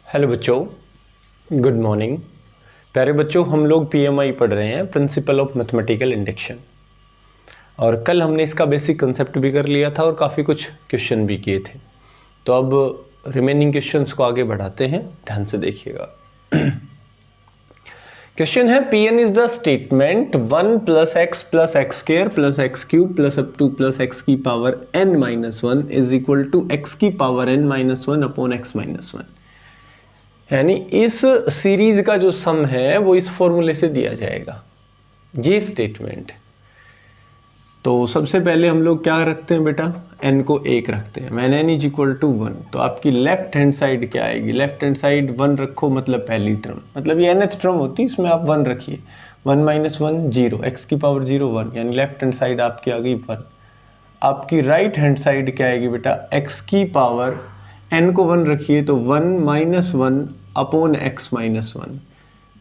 Hello बच्चों, good morning. प्यारे बच्चों, हम लोग पीएमआई पढ़ रहे हैं, प्रिंसिपल ऑफ मैथमेटिकल इंडक्शन। और कल हमने इसका बेसिक कंसेप्ट भी कर लिया था और काफ़ी कुछ क्वेश्चन भी किए थे। तो अब रिमेनिंग क्वेश्चंस को आगे बढ़ाते हैं, ध्यान से देखिएगा। क्वेश्चन है Pn is the statement 1 plus x square plus x cube plus up to plus x की power n minus 1 is equal to x की power n minus 1 upon x minus 1। यानी इस सीरीज का जो सम है वो इस फॉर्मूले से दिया जाएगा, ये स्टेटमेंट। तो सबसे पहले हम लोग क्या रखते हैं बेटा, n को 1 रखते हैं। मैंने n इज इक्वल टू 1, तो आपकी लेफ्ट हैंड साइड क्या आएगी, लेफ्ट हैंड साइड 1 रखो, मतलब पहली टर्म, मतलब ये nth टर्म होती है, इसमें आप 1 रखिए। 1 माइनस 1 0, एक्स की पावर 0 1, यानी लेफ्ट हैंड साइड आपकी आ गई 1। आपकी राइट हैंड साइड क्या आएगी बेटा, x की पावर n को 1 रखिए, तो 1 माइनस 1 अपॉन x माइनस 1,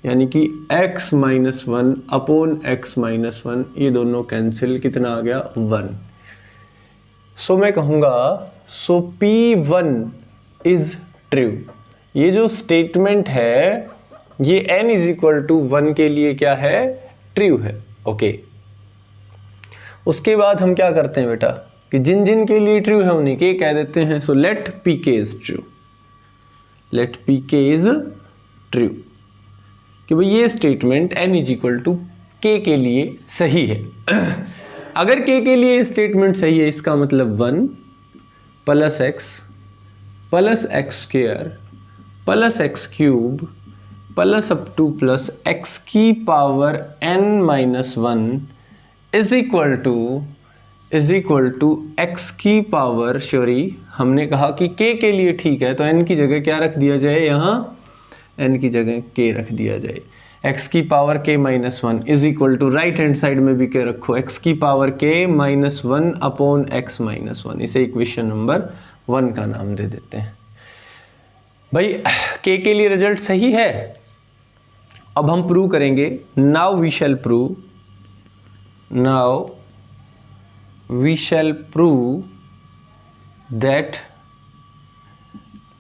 यानी कि x minus 1 upon x minus 1, ये दोनों कैंसिल, कितना आ गया 1। सो मैं कहूँगा सो P1 इज ट्रू। ये जो स्टेटमेंट है ये n इज इक्वल टू 1 के लिए क्या है, ट्रू है। ओके, उसके बाद हम क्या करते हैं बेटा कि जिन जिन के लिए ट्रू है उन्हीं के कह देते हैं। So let Pk is true, let Pk is true, कि भाई ये statement n is equal to k के लिए सही है। अगर k के लिए स्टेटमेंट सही है, इसका मतलब 1 plus x square plus x cube plus up to plus x की power n minus 1 is equal to x की पावर, सॉरी हमने कहा कि k के लिए ठीक है, तो n की जगह क्या रख दिया जाए, यहाँ n की जगह k रख दिया जाए। x की power k minus 1 is equal to right hand side में भी k रखो, x की power k minus 1 upon x minus 1। इसे इक्वेशन नंबर 1 का नाम दे देते हैं। भाई k के लिए रिजल्ट सही है। अब हम प्रूव करेंगे। Now we shall prove that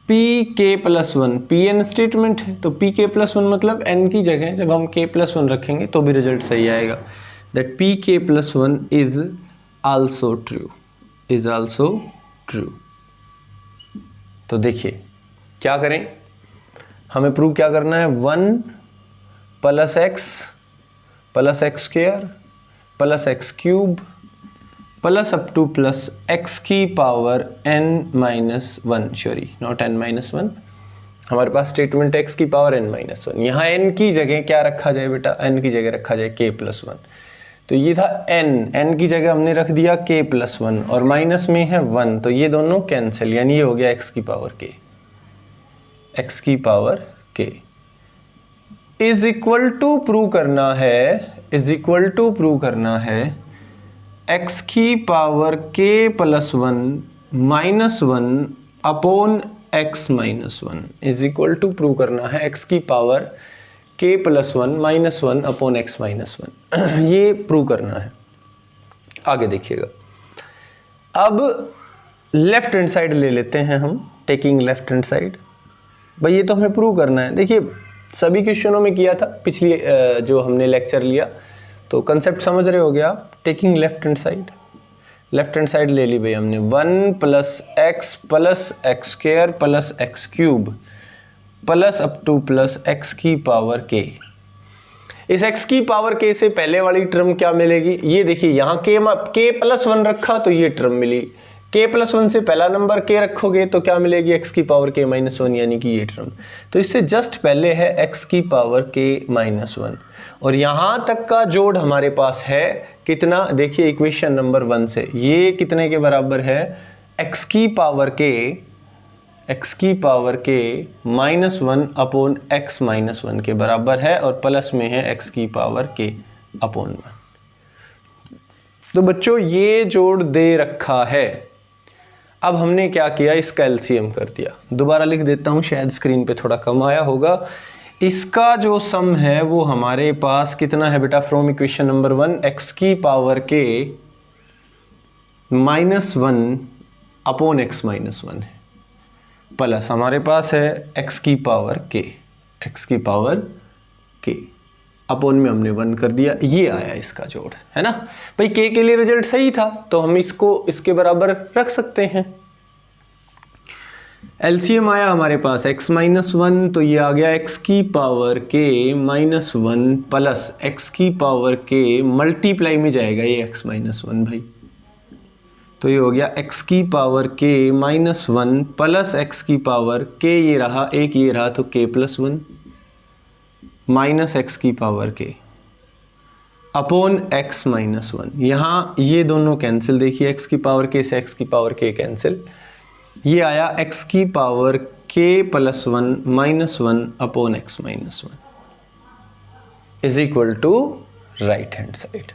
pk plus 1 pn statement है, तो pk प्लस 1 मतलब n की जगह जब हम k प्लस 1 रखेंगे तो भी रिजल्ट सही आएगा। That pk plus 1 is also true. तो देखिए क्या करें, हमें प्रूव क्या करना है, 1 plus x square plus x cube plus up to plus x की power n minus 1, sorry not n minus 1, हमारे पास स्टेटमेंट x की पावर n माइनस 1। यहाँ n की जगह क्या रखा जाए बेटा, n की जगह रखा जाए k प्लस 1। तो ये था n की जगह हमने रख दिया k प्लस 1 और माइनस में है 1, तो ये दोनों कैंसिल, यानी ये हो गया x की power k is equal to prove करना है x की power k plus 1 minus 1 upon x minus 1 is equal to prove करना है x की power k plus 1 minus 1 upon x minus 1। ये प्रूव करना है। आगे देखिएगा, अब लेफ्ट हैंड साइड ले लेते हैं हम, टेकिंग लेफ्ट हैंड साइड। भाई ये तो हमें प्रूव करना है। देखिए सभी क्वेश्चनों में किया था, पिछली जो हमने लेक्चर लिया, तो कंसेप्ट समझ रहे हो गया। टेकिंग लेफ्ट हैंड साइड ले ली भाई हमने, 1 plus x square plus x cube plus up to plus x की पावर k। इस x की पावर k से पहले वाली टर्म क्या मिलेगी, ये देखिए यहाँ k प्लस 1 रखा तो ये टर्म मिली, k प्लस 1 से पहला नंबर k रखोगे तो क्या मिलेगी, x की पावर k माइनस 1, यानी कि ये टर्म। तो इससे जस्ट पहले है x की पावर k माइनस 1, और यहाँ तक का जोड़ हमारे पास है कितना, देखिए इक्वेशन नंबर 1 से ये कितने के बराबर है, x की power k minus 1 upon x minus 1 के बराबर है, और प्लस में है x की पावर k अपॉन 1। तो बच्चों ये जोड़ दे रखा है। अब हमने क्या किया, इसका एलसीएम कर दिया। दोबारा लिख देता हूँ, शायद स्क्रीन पे थोड़ा कम आया होगा। इसका जो सम है वो हमारे पास कितना है बेटा, फ्रॉम इक्वेशन नंबर 1 x की power k minus 1 upon x minus 1 है। प्लस हमारे पास है x की पावर k, x की पावर k अपोन में हमने 1 कर दिया, ये आया इसका जोड़, है ना भाई। k के लिए रिजल्ट सही था तो हम इसको इसके बराबर रख सकते हैं। एलसीएम आया हमारे पास x माइनस 1, तो ये आ गया x की power k minus 1 plus x की पावर k मल्टीप्लाई में जाएगा ये x माइनस 1 भाई, तो ये हो गया x की power k minus 1 plus x की पावर k, ये रहा एक ये रहा तो k प्लस 1 माइनस x की power k upon x minus 1। यहाँ ये दोनों कैंसिल, देखिए x की पावर k से x की पावर k कैंसिल, ये आया x की power k plus 1 minus 1 upon x minus 1 is equal to right hand side.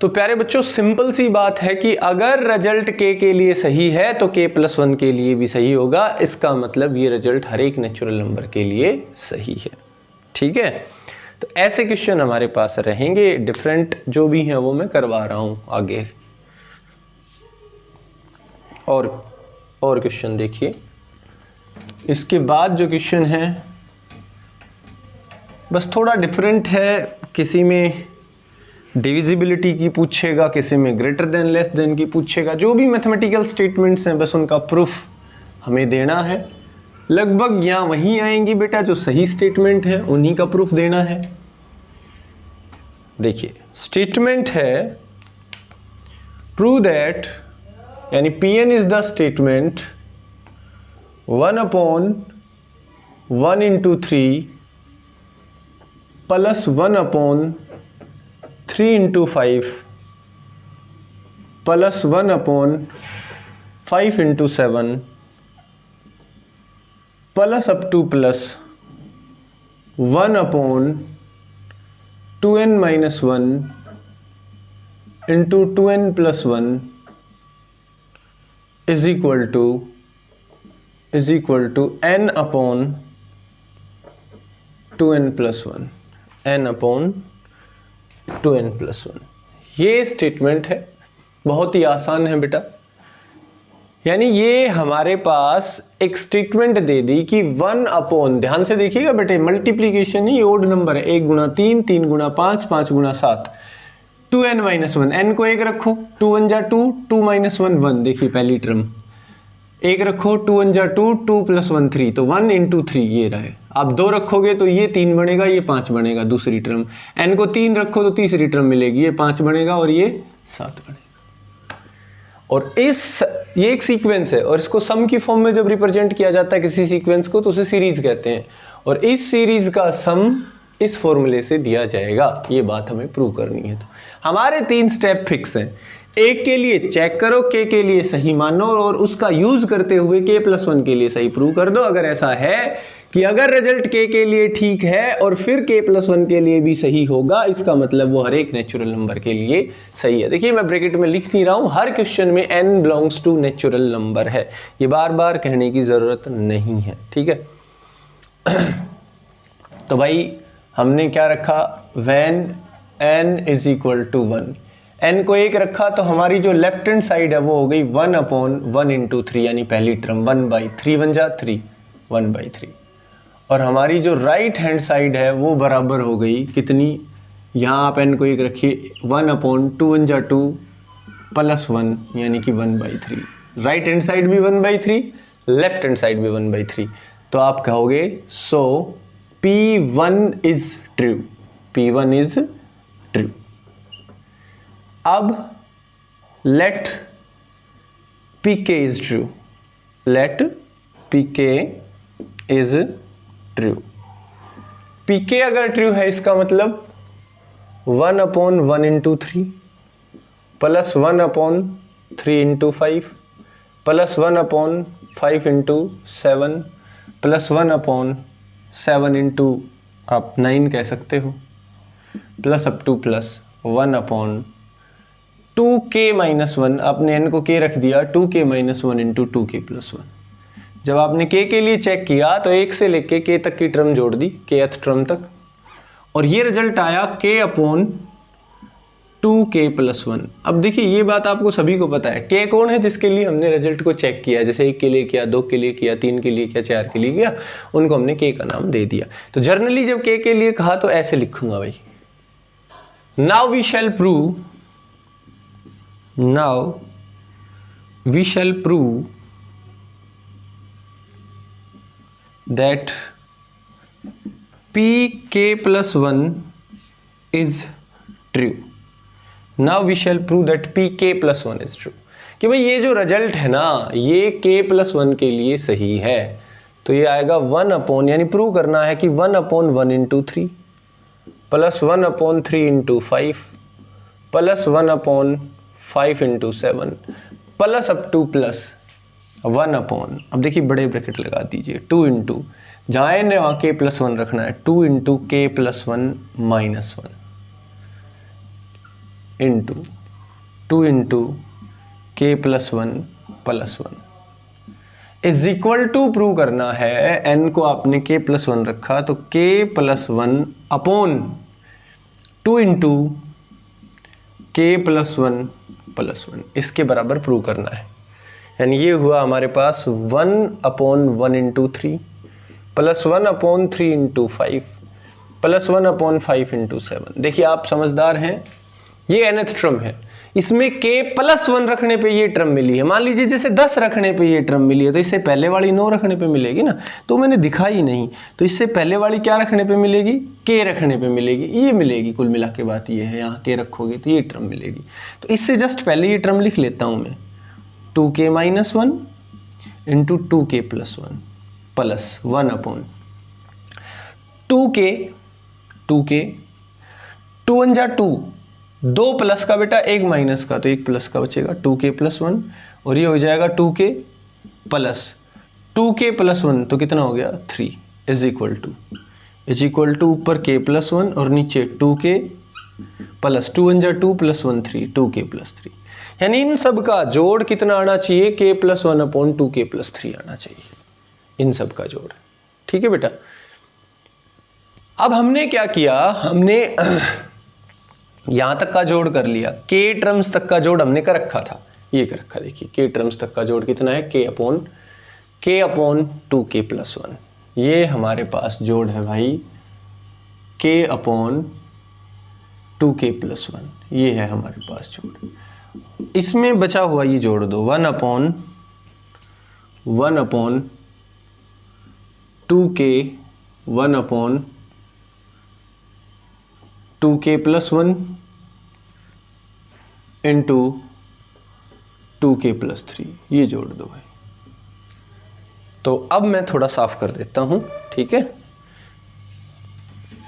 तो प्यारे बच्चों सिंपल सी बात है कि अगर रिजल्ट k के लिए सही है तो k प्लस 1 के लिए भी सही होगा, इसका मतलब ये रिजल्ट हर एक नेचुरल नंबर के लिए सही है, ठीक है। तो ऐसे क्वेश्चन हमारे पास रहेंगे, डिफरेंट जो भी हैं वो मैं करवा रहा हूं आगे। और क्वेश्चन देखिए, इसके बाद जो क्वेश्चन है बस थोड़ा डिफरेंट है, किसी में डिविजिबिलिटी की पूछेगा, किसी में ग्रेटर देन लेस देन की पूछेगा। जो भी मैथमेटिकल स्टेटमेंट्स हैं बस उनका प्रूफ हमें देना है। लगभग यहाँ वहीं आएंगी बेटा, जो सही स्टेटमेंट है उन्हीं का प्रूफ देना है। देखिए स्टेटमेंट है प्रूव दैट, यानी Pn is the statement 1 upon 1 into 3 plus 1 upon 3 into 5 plus 1 upon 5 into 7 plus up to plus 1 upon 2n minus 1 into 2n plus 1 is equal to n upon 2n plus 1, n upon 2n plus 1। ये statement है, बहुत ही आसान है बेटा। यानी ये हमारे पास एक स्टेटमेंट दे दी कि 1 अपॉन, ध्यान से देखिएगा बेटे, मल्टीप्लीकेशन ही ओड नंबर है, 1 गुणा 3, 3 गुणा 5, 5 गुणा 7, 2n माइनस 1, n को 1 रखो, 2 1 जा 2, 2 माइनस 1 1, देखिए पहली टर्म 1 रखो, 2 1 जा 2, 2 प्लस 1 3, तो 1 इंटू 3 ये रहे। आप 2 रखोगे तो ये 3 बनेगा, ये 5 बनेगा दूसरी टर्म, n को 3 रखो तो तीसरी टर्म मिलेगी, ये 5 बनेगा और ये 7 बनेगा। और ये एक सीक्वेंस है, और इसको सम की फॉर्म में जब रिप्रेजेंट किया जाता है किसी सीक्वेंस को तो उसे सीरीज कहते हैं, और इस सीरीज का सम इस फॉर्मूले से दिया जाएगा। ये बात हमें प्रूव करनी है। तो हमारे 3 स्टेप फिक्स हैं। एक के लिए चेक करो, k के लिए सही मानो, और उसका यूज करते हुए k प्लस 1 के लिए सही प्रूव कर दो। अगर ऐसा है कि अगर रिजल्ट k के लिए ठीक है और फिर k प्लस 1 के लिए भी सही होगा, इसका मतलब वो हर एक नेचुरल नंबर के लिए सही है। देखिए मैं ब्रैकेट में लिख नहीं रहा हूं, हर क्वेश्चन में n belongs to natural number है, ये बार बार कहने की जरूरत नहीं है, ठीक है। तो भाई हमने क्या रखा, when n is equal to 1, n को 1 रखा तो हमारी जो लेफ्ट हैंड साइड है वो हो गई 1 अपॉन 1 इंटू 3, यानी पहली टर्म 1/3, 1 जा 3, 1/3। और हमारी जो राइट हैंड साइड है वो बराबर हो गई कितनी, यहाँ आप n को 1 रखिए, 1 अपॉन 2 1 जा 2 प्लस 1, यानी कि 1/3। राइट हैंड साइड भी 1/3, लेफ्ट हैंड साइड भी 1/3। तो आप कहोगे so P1 is true, P1 is true. अब let Pk is true, let Pk is true. Pk अगर ट्रू है इसका मतलब 1 upon 1 into 3 plus 1 upon 3 into 5 plus 1 upon 5 into 7 plus 1 upon 7 into आप 9 कह सकते हो, plus up to plus 1 upon 2k minus 1, आपने n को k रख दिया, 2k minus 1 into 2k plus 1। जब आपने k के लिए चेक किया तो 1 से लेके k तक की टर्म जोड़ दी, kth टर्म तक, और ये रिजल्ट आया k अपॉन 2k+1। अब देखिए ये बात आपको सभी को पता है, k कौन है जिसके लिए हमने रिजल्ट को चेक किया, जैसे 1 के लिए किया, 2 के लिए किया, 3 के लिए किया, 4 के लिए किया, उनको हमने k का नाम दे दिया। तो जनरली जब k के लिए कहा तो ऐसे लिखूंगा भाई, now we shall prove that pk+1 is true। Now we shall prove that pk+1 is true। कि भाई ये जो रिजल्ट है ना ये k+1 के लिए सही है, तो ये आएगा 1 यानी प्रूव करना है कि 1/1 into 3 plus 1/3 into 5 plus 1/5 into 7 plus up to plus 1/, अब देखिए बड़े ब्रैकेट लगा दीजिए, 2 इंटू जहाँ ने वहाँ k+1 रखना है, 2 into k+1 minus 1 into 2 into k+1 plus 1 is equal to prove करना है, n को आपने k+1 रखा तो k+1 upon 2 into k+1 plus 1 इसके बराबर प्रूव करना है। यानी ये हुआ हमारे पास 1/1 into 3 plus 1/3 into 5 plus 1/5 into 7। देखिए आप समझदार हैं, ये nth टर्म है, इसमें k+1 रखने पे ये टर्म मिली है। मान लीजिए जैसे 10 रखने पे ये टर्म मिली है तो इससे पहले वाली 9 रखने पे मिलेगी ना, तो मैंने दिखाई नहीं, तो इससे पहले वाली क्या रखने पे मिलेगी, k रखने पे मिलेगी, ये मिलेगी। कुल मिला के बात ये है, यहाँ k रखोगे तो ये टर्म मिलेगी। तो इससे जस्ट पहले ये टर्म लिख लेता हूँ मैं, 2k-1 into 2k+1 plus 1/2k 2 1 जा 2, 2 प्लस का बेटा 1 माइनस का, तो 1 प्लस का बचेगा 2k+1 और ये हो जाएगा 2k प्लस 2k+1 तो कितना हो गया 3 इज इक्वल टू ऊपर k+1 और नीचे 2k प्लस 2 1 जा 2 प्लस 1 3 2k+3। यानी इन सब का जोड़ कितना आना चाहिए, k+1/2k+3 आना चाहिए, इन सब का जोड़। ठीक है बेटा। अब हमने क्या किया, हमने यहां तक का जोड़ कर लिया, k टर्म्स तक का जोड़ हमने कर रखा था, ये कर रखा। देखिए k टर्म्स तक का जोड़ कितना है, k/2k+1। ये हमारे पास जोड़ है भाई k/2k+1, ये है हमारे पास जोड़। इसमें बचा हुआ ये जोड़ दो, 1/2k 1/2k+1 इंटू 2k+3, ये जोड़ दो भाई। तो अब मैं थोड़ा साफ कर देता हूं, ठीक है।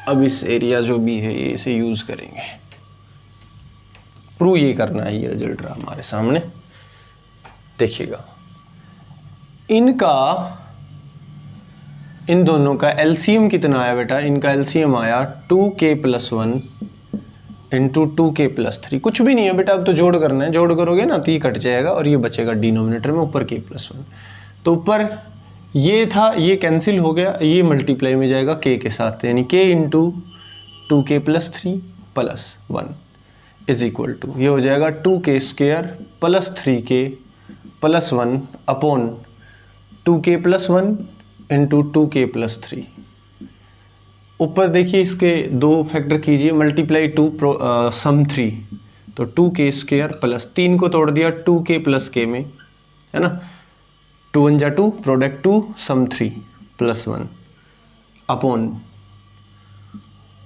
अब इस एरिया जो भी है ये इसे यूज करेंगे, प्रूव ये करना है। ये रिजल्ट रहा हमारे सामने, देखिएगा। इन दोनों का एलसीएम कितना आया बेटा, इनका एलसीएम आया 2k+1 इंटू 2k+3। कुछ भी नहीं है बेटा, अब तो जोड़ करना है, जोड़ करोगे ना तो ये कट जाएगा और ये बचेगा डिनोमिनेटर में ऊपर k+1। तो ऊपर ये था, ये कैंसिल हो गया, ये मल्टीप्लाई में जाएगा k के साथ, यानी k into 2k+3 plus 1 is equal to, ये हो जाएगा 2k² plus 3k plus 1 upon 2k+1 into 2k+3। ऊपर देखिए इसके दो फैक्टर कीजिए, मल्टीप्लाई 2 सम 3, तो 2k² प्लस 3 को तोड़ दिया 2k प्लस k में, है ना, 2 1 जा 2 प्रोडक्ट 2 सम 3 plus 1 upon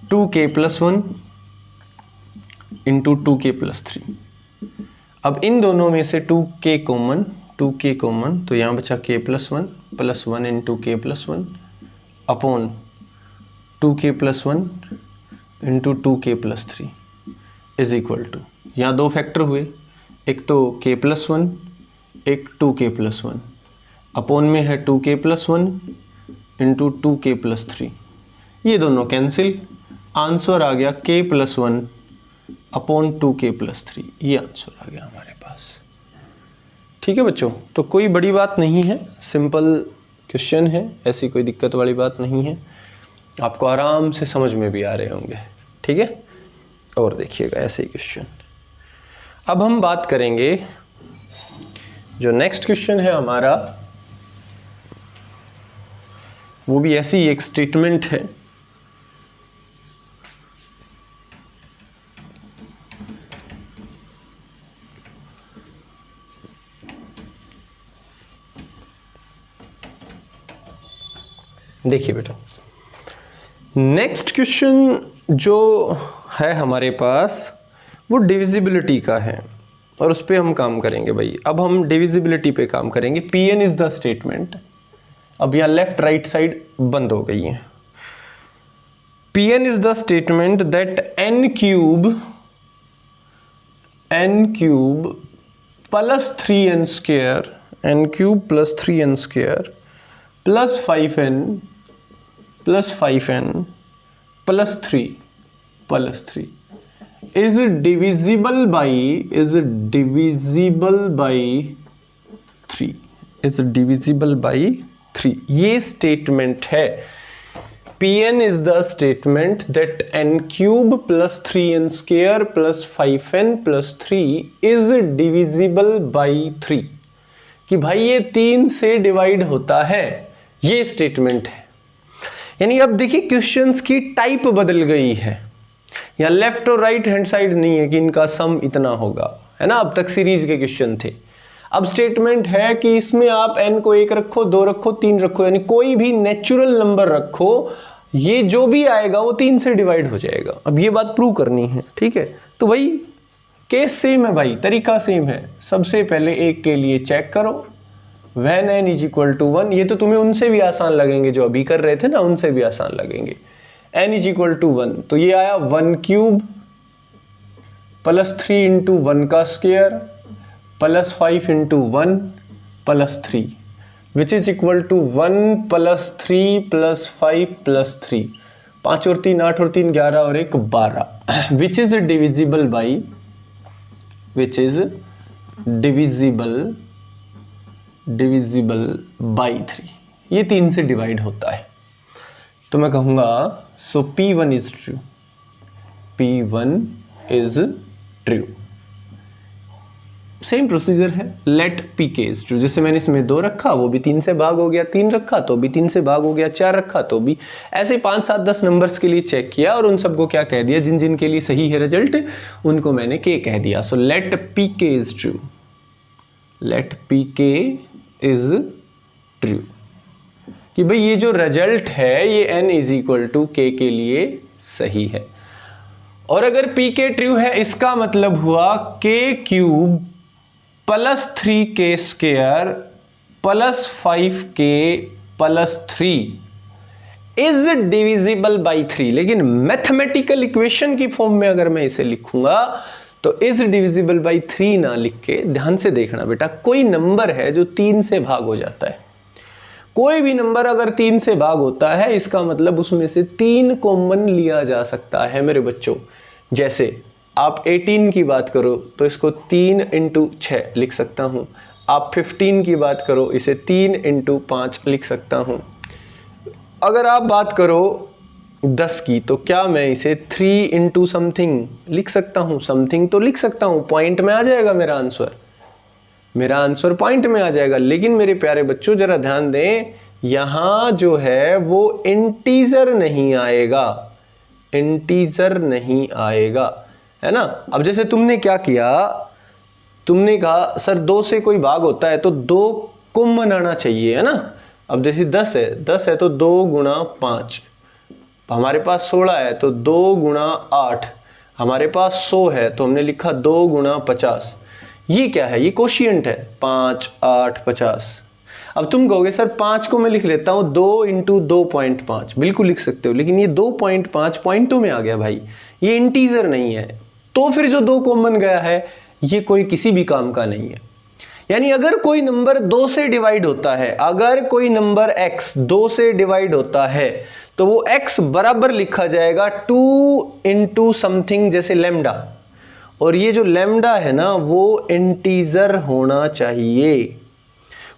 2k+1 into 2k+3। अब इन दोनों में से 2k कॉमन, तो यहाँ बचा k+1 plus 1 into k+1 upon 2k+1 into 2k+3 is equal to, यहाँ दो फैक्टर हुए, एक तो k+1 एक 2k+1, अपॉन में है 2k+1 इंटू 2k+3, ये दोनों कैंसिल, आंसर आ गया k+1 अपॉन 2k+3, ये आंसर आ गया हमारे पास। ठीक है बच्चों, तो कोई बड़ी बात नहीं है, सिंपल क्वेश्चन है, ऐसी कोई दिक्कत वाली बात नहीं है, आपको आराम से समझ में भी आ रहे होंगे। ठीक है, और देखिएगा ऐसे ही क्वेश्चन। अब हम बात करेंगे जो नेक्स्ट क्वेश्चन है हमारा, वो भी ऐसी एक स्टेटमेंट है। देखिए बेटा, नेक्स्ट क्वेश्चन जो है हमारे पास वो डिविजिबिलिटी का है और उस पर हम काम करेंगे भाई। अब हम डिविजिबिलिटी पे काम करेंगे। Pn is the statement. अब यहाँ लेफ्ट राइट साइड बंद हो गई है। Pn is the statement that n cube plus 3n square, n cube plus 3n square plus 5n plus 5n plus 3 is divisible by 3। ये स्टेटमेंट है। Pn is the statement that n cube plus 3n square plus 5n plus 3 is divisible by 3, कि भाई ये 3 से divide होता है। ये statement है। यानी अब देखिए क्वेश्चंस की टाइप बदल गई है। यहाँ लेफ्ट और राइट हैंड साइड नहीं है कि इनका सम इतना होगा, है ना। अब तक सीरीज के क्वेश्चन थे। अब स्टेटमेंट है कि इसमें आप n को 1 रखो, 2 रखो, 3 रखो, यानी कोई भी नेचुरल नंबर रखो, ये जो भी आएगा वो 3 से डिवाइड हो जाएगा। अब ये बात प्रूव करनी है, ठीक है। तो भाई केस सेम है भाई, तरीका सेम है। सबसे पहले एक के लिए चेक करो, when n is equal to 1। ये तो तुम्हें उनसे भी आसान लगेंगे जो अभी कर रहे थे ना, उनसे भी आसान लगेंगे। n इज इक्वल टू 1, तो ये आया 1 क्यूब प्लस 3 इंटू 1 का square plus 5 into 1 plus 3 which is equal to 1 plus 3 plus 5 plus 3। 5 और 3 8 और 3 11 और 1 12, विच इज डिविजिबल बाई 3। ये 3 से डिवाइड होता है। तो मैं कहूँगा सो P1 is true, P1 is true. Same procedure है, लेट Pk इज ट्रू। जैसे मैंने इसमें 2 रखा वो भी 3 से भाग हो गया, 3 रखा तो भी 3 से भाग हो गया, 4 रखा तो भी। ऐसे 5 7 10 नंबर्स के लिए चेक किया और उन सबको क्या कह दिया, जिन जिन के लिए सही है रिजल्ट उनको मैंने k कह दिया। So let Pk is true, let Pk is true, कि भाई ये जो रिजल्ट है ये n is equal to k के लिए सही है। और अगर Pk ट्रू है इसका मतलब हुआ k cube plus 3k square plus 5k plus 3 is divisible by 3। लेकिन मैथमेटिकल इक्वेशन की फॉर्म में अगर मैं इसे लिखूंगा तो इज डिविजिबल बाई 3 ना लिख के ध्यान से देखना बेटा, कोई नंबर है जो 3 से भाग हो जाता है। कोई भी नंबर अगर 3 से भाग होता है इसका मतलब उसमें से 3 कॉमन लिया जा सकता है मेरे बच्चों। जैसे आप 18 की बात करो तो इसको 3 इंटू 6 लिख सकता हूँ। आप 15 की बात करो इसे 3 इंटू 5 लिख सकता हूँ। अगर आप बात करो 10 की तो क्या मैं इसे 3 इंटू समथिंग लिख सकता हूँ? समथिंग तो लिख सकता हूँ, पॉइंट में आ जाएगा मेरा आंसर, मेरा आंसर पॉइंट में आ जाएगा। लेकिन मेरे प्यारे बच्चों जरा ध्यान दें, यहाँ जो है वो इंटीजर नहीं आएगा, इंटीजर नहीं आएगा, है ना। अब जैसे तुमने क्या किया, तुमने कहा सर 2 से कोई भाग होता है तो 2 कॉमन आना चाहिए, है ना। अब जैसे 10 है तो 2 गुणा 5, हमारे पास 16 है तो 2 गुणा 8, हमारे पास 100 है तो हमने लिखा 2 गुणा 50। ये क्या है? ये कोशिएंट है, 5 8 50। अब तुम कहोगे सर 5 को मैं लिख लेता हूँ 2 इंटू 2.5, बिल्कुल लिख सकते हो, लेकिन ये 2.5 पॉइंटों में आ गया भाई, ये इंटीजर नहीं है। तो फिर जो 2 कॉमन गया है ये कोई किसी भी काम का नहीं है। यानी अगर कोई नंबर 2 से डिवाइड होता है, अगर कोई नंबर x 2 से डिवाइड होता है तो वो x बराबर लिखा जाएगा 2 इंटू समथिंग, जैसे लैम्डा। और ये जो लैम्डा है ना वो इंटीजर होना चाहिए।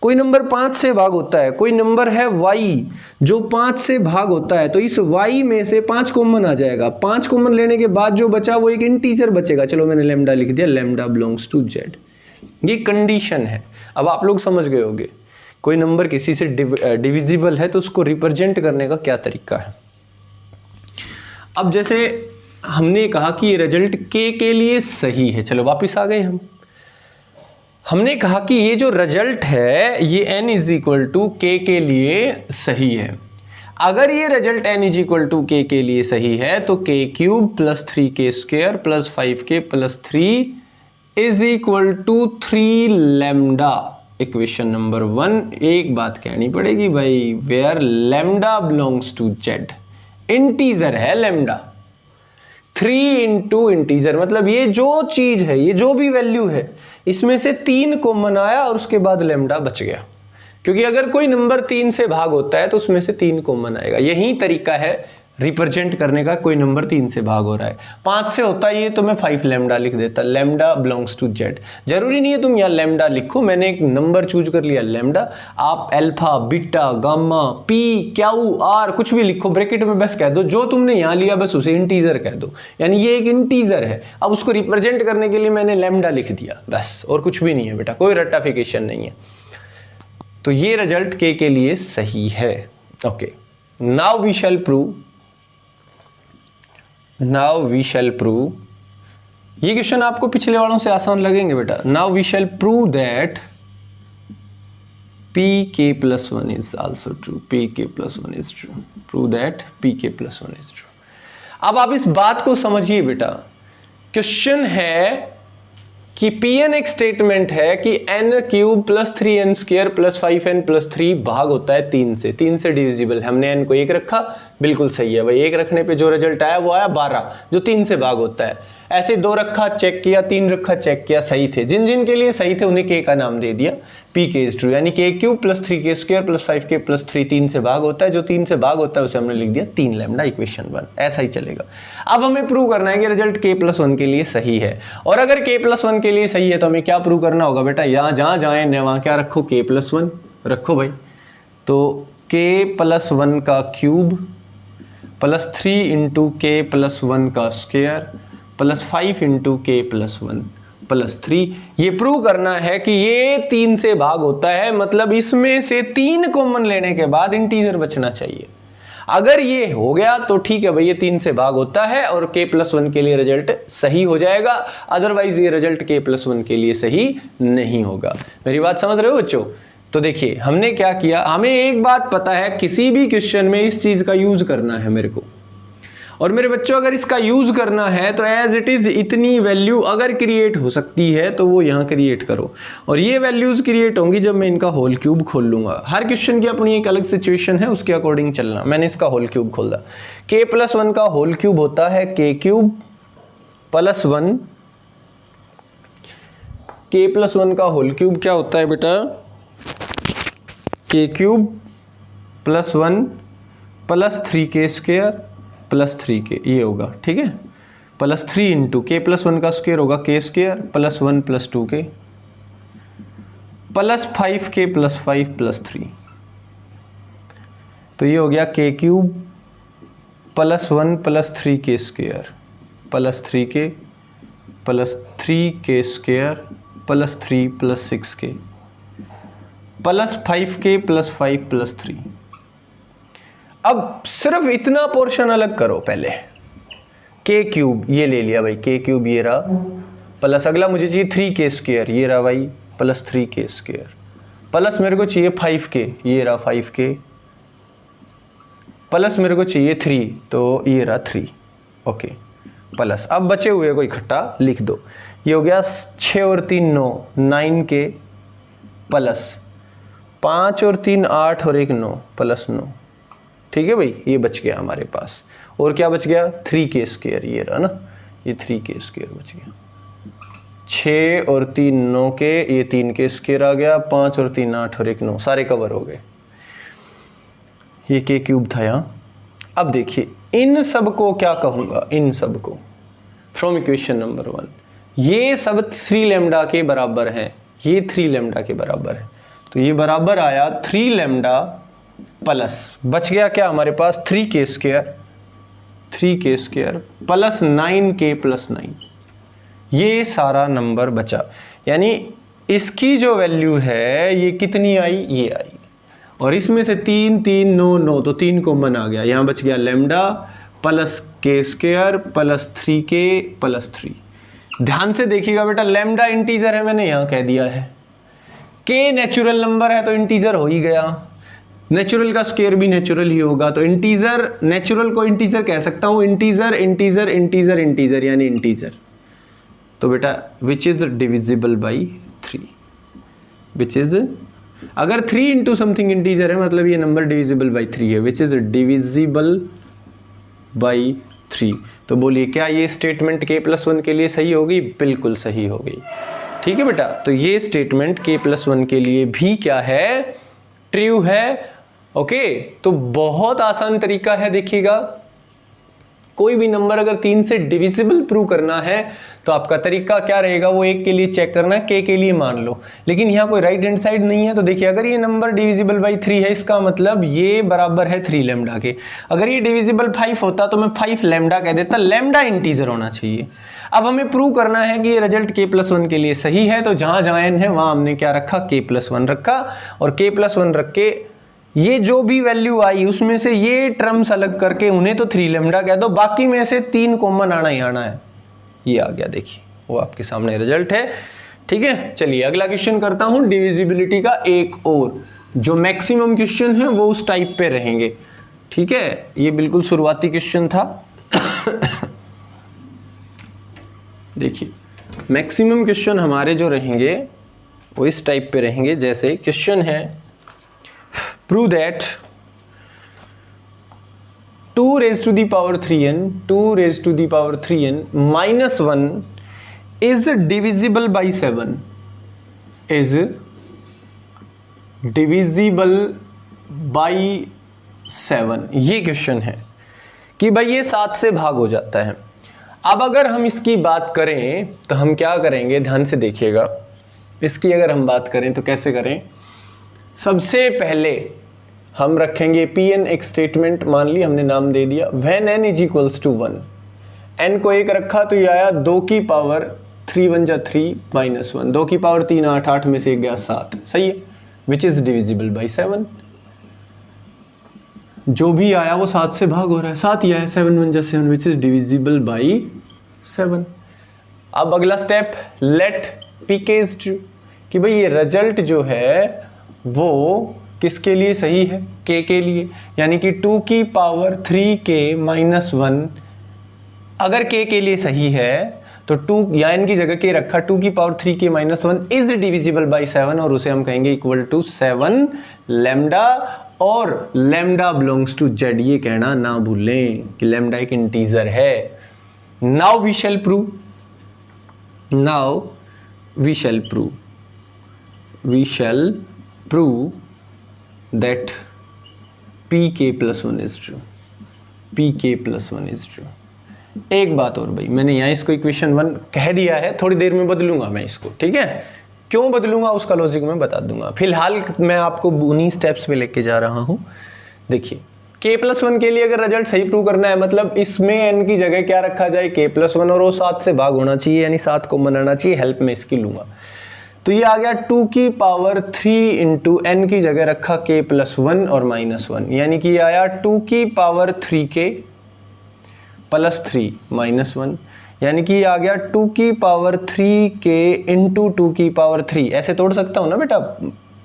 कोई नंबर 5 से भाग होता है, कोई नंबर है y जो 5 से भाग होता है, तो इस y में से 5 कॉमन आ जाएगा। 5 कॉमन लेने के बाद जो बचा वो एक इंटीजर बचेगा। चलो मैंने लैम्डा लिख दिया, लैम्डा बिलोंग्स टू z। ये कंडीशन है। अब आप लोग समझ गए होंगे कोई नंबर किसी से डिविजिबल है तो उसको रिप्रेजेंट करने का क्या तरीका है। अब जैसे हमने कहा कि ये रिजल्ट k के लिए सही है, चलो वापस आ गए हमने कहा कि ये जो रिजल्ट है ये n is equal to k के लिए सही है। अगर ये result n is equal to k के लिए सही है तो k cube plus 3k square plus 5k plus 3 is equal to 3 lambda. Equation number 1। एक बात कहनी पड़ेगी भाई, where lambda belongs to z, integer है लैम्डा। 3 इंटू इंटीजर मतलब ये जो चीज है, ये जो भी वैल्यू है, इसमें से 3 कॉमन आया और उसके बाद लैम्डा बच गया। क्योंकि अगर कोई नंबर 3 से भाग होता है तो उसमें से 3 कॉमन आएगा। यही तरीका है रिप्रेजेंट करने का। कोई नंबर 3 से भाग हो रहा है, 5 से होता है ये तो मैं 5 लैम्डा लिख देता, लैम्डा बिलोंग्स टू z। जरूरी नहीं है तुम यहाँ लैम्डा लिखो, मैंने एक नंबर चूज कर लिया लैम्डा। आप alpha, beta, gamma, P, Q, R कुछ भी लिखो, ब्रैकेट में बस कह दो जो तुमने यहाँ लिया बस उसे इंटीजर कह दो, यानी ये एक इंटीजर है। अब उसको रिप्रेजेंट करने के लिए मैंने लैम्डा लिख दिया बस, और कुछ भी नहीं है बेटा, कोई रट्टाफिकेशन नहीं है। तो ये रिजल्ट k के लिए सही है। Okay, now we shall prove, ये क्वेश्चन आपको पिछले वालों से आसान लगेंगे बेटा। Now we shall prove that pk plus 1 is also true, pk plus 1 is true, prove that pk plus 1 is true। अब आप इस बात को समझिए बेटा, क्वेश्चन है कि Pn एक स्टेटमेंट है कि n cube plus 3n square plus 5n plus 3 भाग होता है 3 से डिविजिबल है। हमने n को 1 रखा, बिल्कुल सही है भाई। 1 रखने पे जो रिजल्ट आया वो आया 12, जो 3 से भाग होता है। ऐसे 2 रखा चेक किया, 3 रखा चेक किया, सही थे। जिन जिन के लिए सही थे उन्हें k का नाम दे दिया, pk इज ट्रू, यानी k cube plus 3k square plus 5k plus 3 3 से भाग होता है। जो 3 से भाग होता है उसे हमने लिख दिया 3 लैम्डा, इक्वेशन 1। ऐसा ही चलेगा। अब हमें प्रूव करना है कि रिजल्ट k प्लस 1 के लिए सही है। और अगर k प्लस 1 के लिए सही है तो हमें क्या प्रूव करना होगा बेटा, यहाँ जहाँ जाए न वहाँ क्या रखो, k प्लस 1 रखो भाई। तो k प्लस 1 का क्यूब प्लस 3 इंटू के प्लस 1 का स्क्वायर प्लस 5 इंटू के प्लस 1 प्लस 3, ये प्रूव करना है कि ये 3 से भाग होता है, मतलब इसमें से 3 कॉमन लेने के बाद इंटीजर बचना चाहिए। अगर ये हो गया तो ठीक है भाई, ये 3 से भाग होता है और k प्लस 1 के लिए रिजल्ट सही हो जाएगा। अदरवाइज ये रिजल्ट k प्लस 1 के लिए सही नहीं होगा। मेरी बात समझ रहे हो बच्चों? तो देखिए हमने क्या किया, हमें एक बात पता है, किसी भी क्वेश्चन में इस चीज का यूज करना है मेरे को। और मेरे बच्चों अगर इसका यूज करना है तो एज इट इज इतनी वैल्यू अगर क्रिएट हो सकती है तो वो यहाँ क्रिएट करो। और ये वैल्यूज क्रिएट होंगी जब मैं इनका होल क्यूब खोल लूंगा। हर क्वेश्चन की अपनी एक अलग सिचुएशन है, उसके अकॉर्डिंग चलना। मैंने इसका होल क्यूब खोला, k प्लस 1 का होल क्यूब होता है k cube plus 1। k plus 1 का होल क्यूब क्या होता है बेटा, k cube plus 1 plus 3k square plus 3k, ये होगा ठीक है। प्लस 3 इंटू के प्लस 1 का स्क्वायर होगा k square plus 1 plus 2k plus 5k plus 5 plus 3। तो ये हो गया k cube plus 1 plus 3k square plus 3k plus 3k square plus 3 plus 6k plus 5k plus 5 plus 3। अब सिर्फ इतना पोर्शन अलग करो पहले। k क्यूब ये ले लिया भाई, k क्यूब ये रहा, प्लस अगला मुझे चाहिए 3k स्क्वायर, ये रहा भाई प्लस 3k स्क्वायर, प्लस मेरे को चाहिए 5k, ये रहा 5k, प्लस मेरे को चाहिए 3, तो ये रहा 3। ओके, प्लस अब बचे हुए को इकट्ठा लिख दो। ये हो गया 6 और 3 9, 9k प्लस 5 और 3 8 और 1 9 प्लस 9। ठीक है भाई, ये बच गया हमारे पास। और क्या बच गया, 3k स्क्वायर, ये रहा ना, ये 3k स्क्वायर बच गया। 6 और 3 9k, ये 3k स्क्वायर आ गया, 5 और 3 8 और 1 9, सारे कवर हो गए। ये k क्यूब था यहाँ। अब देखिए इन सब को क्या कहूँगा, इन सब को फ्रॉम इक्वेशन नंबर 1, ये सब 3 लैम्डा के बराबर है, ये 3 लैम्डा के बराबर है। तो ये बराबर आया 3 लैम्डा प्लस बच गया क्या हमारे पास 3k square plus 9k plus 9, ये सारा नंबर बचा। यानी इसकी जो वैल्यू है ये कितनी आई, ये आई, और इसमें से 3 3 9 9 तो 3 कॉमन आ गया, यहाँ बच गया lambda plus k square plus 3k plus 3। ध्यान से देखिएगा बेटा, लैम्डा इंटीजर है, मैंने यहाँ कह दिया है, k नेचुरल नंबर है तो इंटीजर हो ही गया, नेचुरल का स्क्वायर भी नेचुरल ही होगा, तो इंटीजर, नेचुरल को इंटीजर कह सकता हूँ, इंटीजर इंटीजर इंटीजर इंटीजर यानी इंटीजर। तो बेटा विच is divisible by 3, which is, अगर 3 इंटू समथिंग इंटीजर है मतलब ये नंबर डिविजिबल बाई 3 है, विच इज डिविजिबल बाई 3। तो बोलिए क्या ये स्टेटमेंट k+1 के लिए सही होगी, बिल्कुल सही हो गई। ठीक है बेटा, तो ये स्टेटमेंट k+1 के लिए भी क्या है, ट्रू है। ओके, तो बहुत आसान तरीका है, देखिएगा कोई भी नंबर अगर 3 से डिविजिबल प्रूव करना है तो आपका तरीका क्या रहेगा, वो 1 के लिए चेक करना है, k के लिए मान लो, लेकिन यहाँ कोई राइट हैंड साइड नहीं है, तो देखिए अगर ये नंबर डिविजिबल बाई 3 है इसका मतलब ये बराबर है 3 लैम्डा के। अगर ये डिविजिबल 5 होता तो मैं 5 लैम्डा कह देता, लैम्डा इंटीजर होना चाहिए। अब हमें प्रूव करना है कि ये रिजल्ट k+1 के लिए सही है, तो जहाँ जहाँ n है वहाँ हमने क्या रखा, k+1 रखा, और k+1 रख के ये जो भी वैल्यू आई उसमें से ये टर्म्स अलग करके उन्हें तो 3 लैम्डा कह दो, बाकी में से 3 कॉमन आना ही आना है, ये आ गया, देखिए वो आपके सामने रिजल्ट है। ठीक है, चलिए अगला क्वेश्चन करता हूं, डिविजिबिलिटी का एक और, जो मैक्सिमम क्वेश्चन है वो उस टाइप पे रहेंगे। ठीक है, ये बिल्कुल शुरुआती क्वेश्चन था। देखिए मैक्सिमम क्वेश्चन हमारे जो रहेंगे वो इस टाइप पे रहेंगे, जैसे क्वेश्चन है prove that 2 raised to the power 3n minus 1 is divisible by 7, is divisible by 7। ये क्वेश्चन है कि भाई ये 7 से भाग हो जाता है। अब अगर हम इसकी बात करें तो हम क्या करेंगे, ध्यान से देखिएगा, इसकी अगर हम बात करें तो कैसे करें, सबसे पहले हम रखेंगे Pn एक स्टेटमेंट, मान ली हमने नाम दे दिया when n is equals to 1, n को 1 रखा तो ये आया 2 की पावर 3 1 जा 3 माइनस 1, 2 की पावर 3 8, 8 में से 1 गया 7, सही है, विच इज डिविजिबल बाई 7। जो भी आया वो 7 से भाग हो रहा है, 7 ही आया, 7 1 जा 7, विच इज डिविजिबल बाई 7। अब अगला step, let pk is true, कि भाई ये रिजल्ट जो है वो किसके लिए सही है, k के लिए, यानी कि 2 की पावर 3k माइनस 1 अगर k के लिए सही है तो 2 या n की जगह k रखा, 2 की power 3k minus 1 is divisible by 7, और उसे हम कहेंगे इक्वल टू 7 लैम्डा, और लैम्डा बिलोंग्स टू z, ये कहना ना भूलें कि लैम्डा एक इंटीजर है। Now we shall prove, now we shall prove, we shall prove that pk+1 is true, pk+1 is true। एक बात और भाई, मैंने यहाँ इसको इक्वेशन 1 कह दिया है, थोड़ी देर में बदलूंगा मैं इसको, ठीक है, क्यों बदलूंगा उसका लॉजिक मैं बता दूंगा, फिलहाल मैं आपको उन्हीं स्टेप्स पे लेके जा रहा हूँ। देखिए k+1 के लिए अगर रिजल्ट सही प्रूव करना है मतलब इसमें n की जगह क्या रखा जाए, k+1, और वो 7 से भाग होना चाहिए, यानी 7 को बनाना चाहिए, हेल्प में इसकी लूंगा। तो ये आ गया 2 की पावर 3 इंटू n की जगह रखा k+1 और -1, यानी कि ये आया 2 की पावर 3k प्लस 3 -1, यानी कि ये आ गया 2 की पावर 3k इंटू 2 की पावर 3। ऐसे तोड़ सकता हूँ ना बेटा,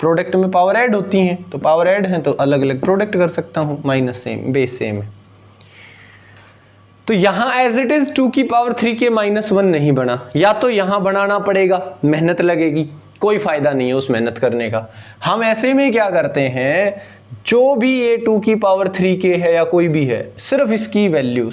प्रोडक्ट में पावर ऐड होती हैं, तो पावर ऐड है तो अलग अलग प्रोडक्ट कर सकता हूँ, माइनस सेम, बेस सेम है। तो यहां एज इट इज 2 की पावर 3k -1 नहीं बना, या तो यहां बनाना पड़ेगा, मेहनत लगेगी, कोई फायदा नहीं है उस मेहनत करने का। हम ऐसे में क्या करते हैं, जो भी ये 2 की पावर 3k है या कोई भी है, सिर्फ इसकी वैल्यू,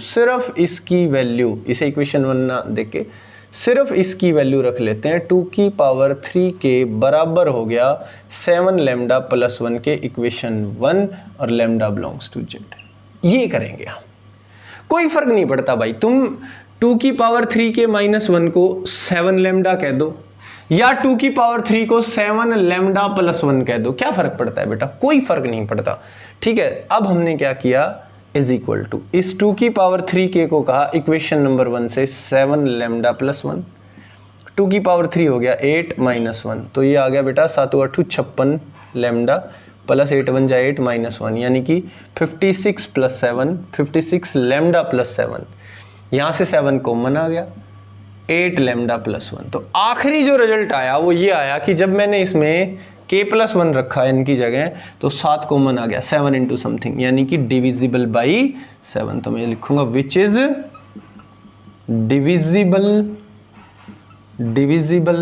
इसे इक्वेशन 1 ना देके सिर्फ इसकी वैल्यू रख लेते हैं। 2 की पावर 3k बराबर हो गया 7 लैम्डा प्लस 1 के इक्वेशन 1, और लैम्डा बिलोंग्स टू z। ये करेंगे हम, कोई फर्क नहीं पड़ता भाई, तुम 2 की पावर 3k -1 को 7 लैम्डा कह दो, या 2 की पावर 3 को 7 लैम्डा प्लस 1 कह दो, क्या फर्क पड़ता है बेटा, कोई फर्क नहीं पड़ता। ठीक है, अब हमने क्या किया, इज इक्वल टू इस 2 की पावर 3 के को कहा इक्वेशन नंबर 1 से 7 लैम्डा प्लस 1, 2 की पावर 3 हो गया 8 माइनस 1, तो ये आ गया बेटा 7 8 56 लैम्डा प्लस 8 1 जा 8 माइनस 1, यानी कि 56 प्लस 7, 56 लैम्डा प्लस 7, यहाँ से 7 कॉमन आ गया, 8 लैम्डा प्लस 1। तो आखिरी जो रिजल्ट आया वो ये आया कि जब मैंने इसमें k प्लस 1 रखा इनकी जगह तो 7 कॉमन आ गया, 7 इंटू समथिंग, यानी कि डिविजिबल बाई 7। तो मैं लिखूंगा विच इज डिविजिबल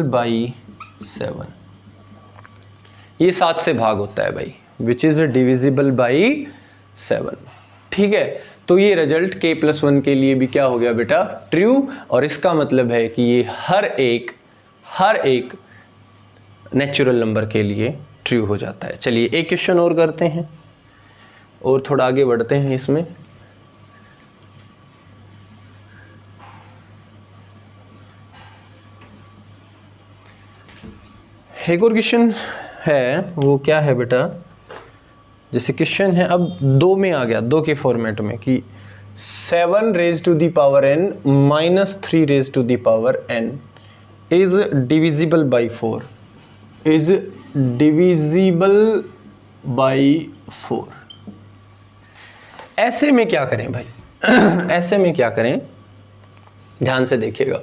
बाई 7। ये 7 से भाग होता है भाई, विच इज डिविजिबल बाई 7। ठीक है, तो ये रिजल्ट k प्लस 1 के लिए भी क्या हो गया बेटा, ट्रू। और इसका मतलब है कि ये हर एक नेचुरल नंबर के लिए ट्रू हो जाता है। चलिए एक क्वेश्चन और करते हैं और थोड़ा आगे बढ़ते हैं इसमें। एक और क्वेश्चन है, वो क्या है बेटा, जैसे क्वेश्चन है अब 2 में आ गया, 2 के फॉर्मेट में कि 7 raise to the power n minus 3 raise to the power n is divisible by 4, is divisible by 4। ऐसे में क्या करें भाई ऐसे में क्या करें, ध्यान से देखिएगा,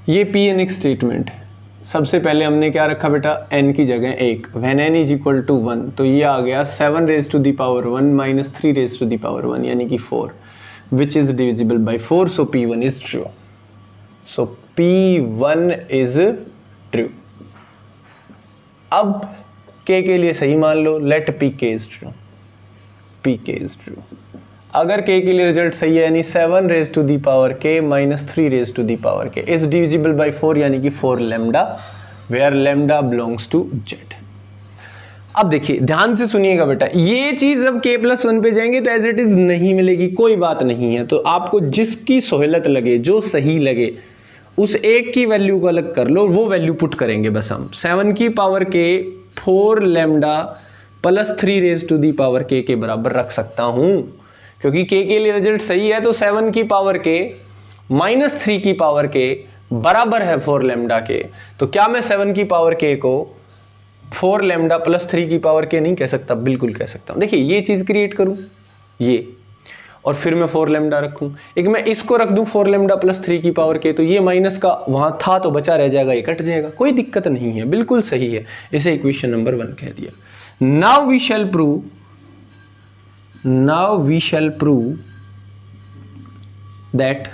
ये पी एन एक्स स्टेटमेंट है। सबसे पहले हमने क्या रखा बेटा, n की जगह 1, when n is equal to 1, तो ये आ गया 7 raise to the power 1 minus 3 raise to the power 1, यानी कि 4, which is divisible by 4। So P1 is true, so P1 is true. अब k के लिए सही मान लो, let Pk is true, Pk is true. अगर k के लिए रिजल्ट सही है, यानी 7 raise to the power k minus 3 raise to the power k is divisible by 4, यानी कि 4 lambda, where lambda belongs to z। अब देखिए ध्यान से सुनिएगा बेटा, ये चीज जब k प्लस 1 पे जाएंगे तो एज इट इज नहीं मिलेगी, कोई बात नहीं है। तो आपको जिसकी सहूलत लगे, जो सही लगे, उस एक की वैल्यू को अलग कर लो, वो वैल्यू पुट करेंगे बस हम। 7 की power k 4 lambda plus 3 raise to the power k के बराबर रख सकता हूं, क्योंकि k के लिए रिजल्ट सही है। तो 7 की पावर k माइनस 3 की पावर k बराबर है 4 लैम्डा के। तो क्या मैं 7 की पावर k को 4 लैम्डा प्लस 3 की पावर k नहीं कह सकता? बिल्कुल कह सकता हूं। देखिए ये चीज क्रिएट करूं, ये, और फिर मैं 4 लैम्डा रखूं, एक मैं इसको रख दूं 4 लैम्डा प्लस 3 की पावर k, तो ये माइनस का वहां था तो बचा रह जाएगा, ये कट जाएगा, कोई दिक्कत नहीं है, बिल्कुल सही है। इसे इक्वेशन नंबर 1 कह दिया। Now we shall prove that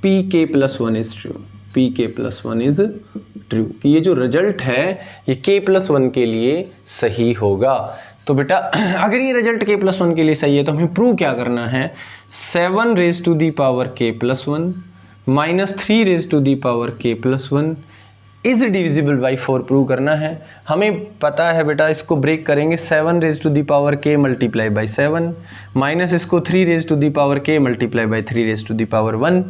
pk plus 1 is true, pk plus 1 is true, कि ये जो रिजल्ट है ये k प्लस 1 के लिए सही होगा। तो बेटा अगर ये रिजल्ट k प्लस 1 के लिए सही है तो हमें प्रूव क्या करना है, 7 raise to the power k plus 1 minus 3 raise to the power k plus 1 is divisible by 4 prove करना है। हमें पता है बेटा, इसको ब्रेक करेंगे, 7 raise to the power k multiply by 7 minus इसको 3 raise to the power k multiply by 3 raise to the power 1।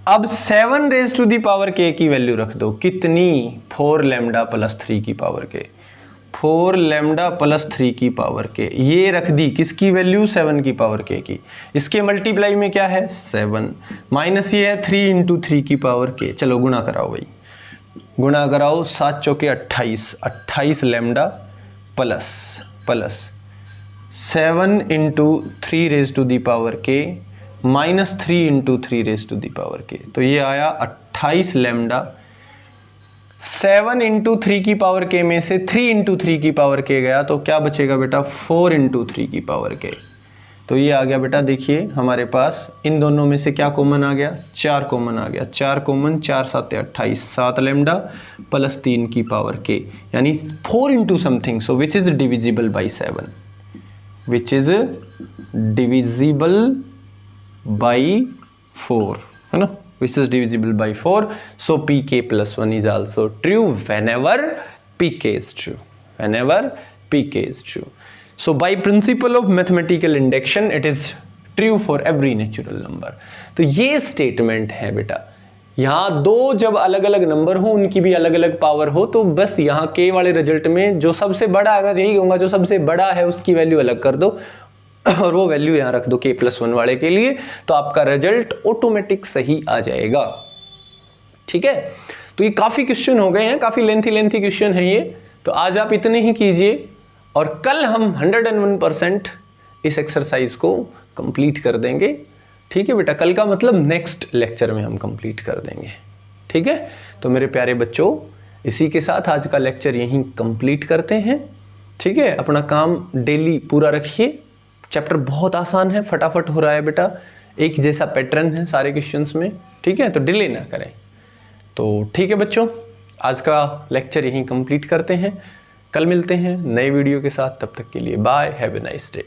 अब 7 raise to the power k की वैल्यू रख दो, कितनी, 4 लैम्डा प्लस 3 की पावर k, 4 लैम्डा प्लस 3 की power k, ये रख दी, किसकी वैल्यू, 7 की पावर k की। इसके मल्टीप्लाई में क्या है, 7 माइनस ये है 3 इंटू 3 की पावर k। चलो गुणा कराओ भाई, गुणा कराओ, 7 चौके 28, 28 lambda plus 7 into 3 raise to the power k minus 3 into 3 raise to the power k, तो ये आया 28 लैम्डा। 7 इंटू 3 की पावर k में से 3 इंटू 3 की पावर k गया, तो क्या बचेगा बेटा, 4 इंटू 3 की पावर k। तो ये आ गया बेटा, देखिए हमारे पास इन दोनों में से क्या कॉमन आ गया, 4 कॉमन आ गया, 4 कॉमन, 4 7 28, 7 लैम्डा प्लस 3 की पावर k, यानी 4 into something, so which is divisible by 7, which is divisible by 4, है ना, विच is divisible by 4। So pk plus 1 is also true whenever pk is true, whenever pk is true. So by principle of mathematical induction it is true for every natural number. तो ये statement है बेटा, यहाँ दो जब अलग अलग number हो उनकी भी अलग अलग पावर हो तो बस यहाँ के वाले रिजल्ट में जो सबसे बड़ा है, मैं यही कहूँगा जो सबसे बड़ा है उसकी वैल्यू अलग कर दो और वो वैल्यू यहाँ रख दो k+1 वाले के लिए, तो आपका रिजल्ट ऑटोमेटिक सही आ जाएगा। ठीक है, तो ये काफ़ी क्वेश्चन हो गए हैं, काफ़ी लेंथी क्वेश्चन है ये, तो आज आप इतने ही कीजिए और कल हम 101% इस एक्सरसाइज को कंप्लीट कर देंगे। ठीक है बेटा, कल का मतलब नेक्स्ट लेक्चर में हम कंप्लीट कर देंगे। ठीक है, तो मेरे प्यारे बच्चों इसी के साथ आज का लेक्चर यहीं कंप्लीट करते हैं। ठीक है, अपना काम डेली पूरा रखिए। चैप्टर बहुत आसान है, फटाफट हो रहा है बेटा, एक जैसा पैटर्न है सारे क्वेश्चंस में। ठीक है, तो डिले ना करें। तो ठीक है बच्चों, आज का लेक्चर यहीं कंप्लीट करते हैं, कल मिलते हैं नए वीडियो के साथ। तब तक के लिए bye, have a nice day.